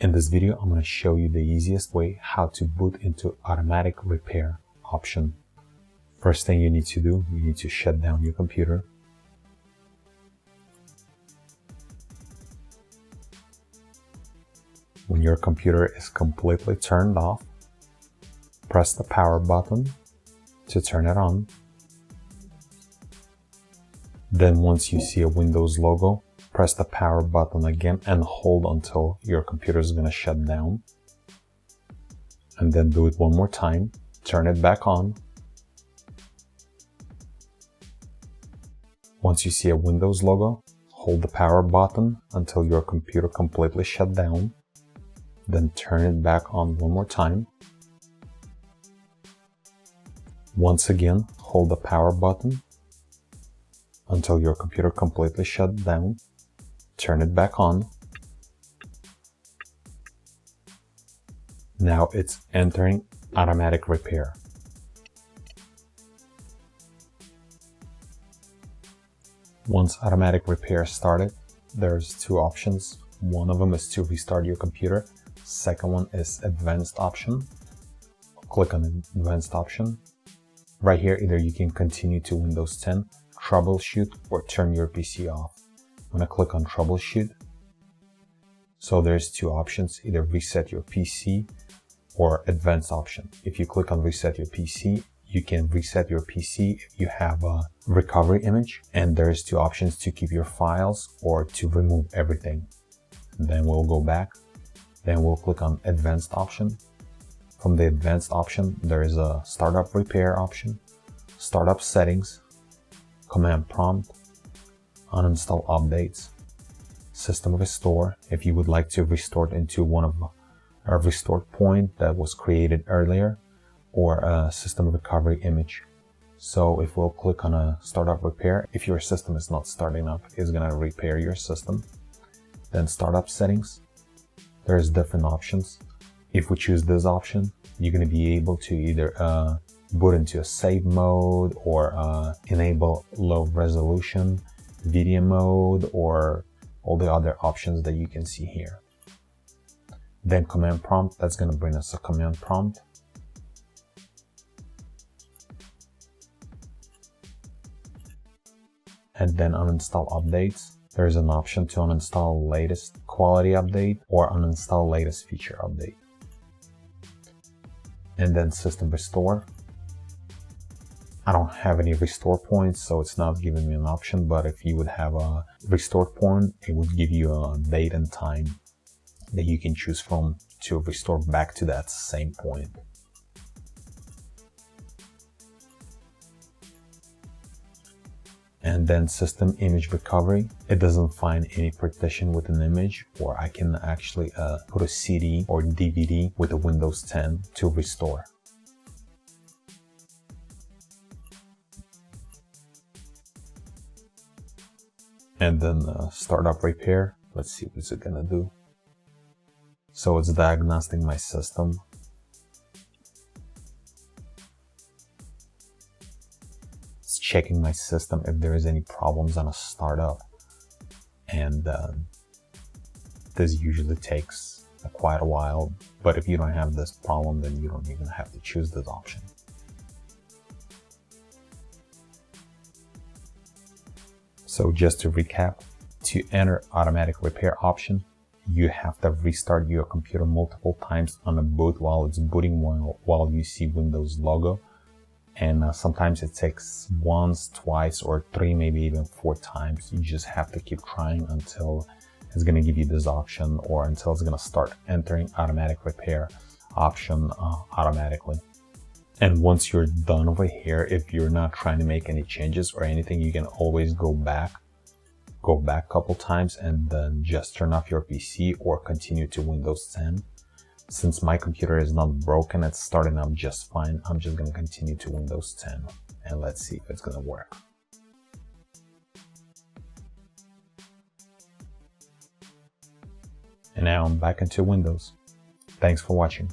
In this video, I'm going to show you the easiest way how to boot into automatic repair option. First thing you need to do, you need to shut down your computer. When your computer is completely turned off, press the power button to turn it on. Then once you see a Windows logo, press the power button again and hold until your computer is going to shut down. And then do it one more time, turn it back on. Once you see a Windows logo, hold the power button until your computer completely shut down. Then turn it back on one more time. Once again, hold the power button until your computer completely shut down. Turn it back on. Now it's entering automatic repair. Once automatic repair started, there's two options. One of them is to restart your computer. Second one is advanced option. Click on advanced option. Right here, either you can continue to Windows 10, troubleshoot, or turn your PC off. I'm going to click on troubleshoot. So there's two options, either reset your PC or advanced option. If you click on reset your PC, you can reset your PC if you have a recovery image, and there's two options to keep your files or to remove everything. Then we'll go back. Then we'll click on advanced option. From the advanced option, there is a startup repair option, startup settings, command prompt, uninstall updates, system restore if you would like to restore it into one of a restored point that was created earlier, or a system recovery image. So if we'll click on a startup repair, if your system is not starting up, it's going to repair your system. Then startup settings, there's different options. If we choose this option, you're going to be able to either boot into a save mode, or enable low resolution video mode, or all the other options that you can see here. Then command prompt, that's going to bring us a command prompt. And then uninstall updates. There's an option to uninstall latest quality update or uninstall latest feature update. And then system restore. I don't have any restore points, so it's not giving me an option, but if you would have a restore point, it would give you a date and time that you can choose from to restore back to that same point. And then system image recovery. It doesn't find any partition with an image, or I can actually put a CD or DVD with a Windows 10 to restore. And then startup repair. Let's see what's it gonna do. So it's diagnosing my system. It's checking my system if there is any problems on a startup. And this usually takes quite a while. But if you don't have this problem, then you don't even have to choose this option. So just to recap, to enter automatic repair option, you have to restart your computer multiple times on a boot while it's booting, while you see Windows logo. And sometimes it takes once, twice, or three, maybe even 4 times. You just have to keep trying until it's going to give you this option, or until it's going to start entering automatic repair option automatically. And once you're done over here, if you're not trying to make any changes or anything, you can always go back a couple times and then just turn off your PC or continue to Windows 10. Since my computer is not broken, it's starting up just fine, I'm just going to continue to Windows 10, and let's see if it's going to work. And now I'm back into Windows. Thanks for watching.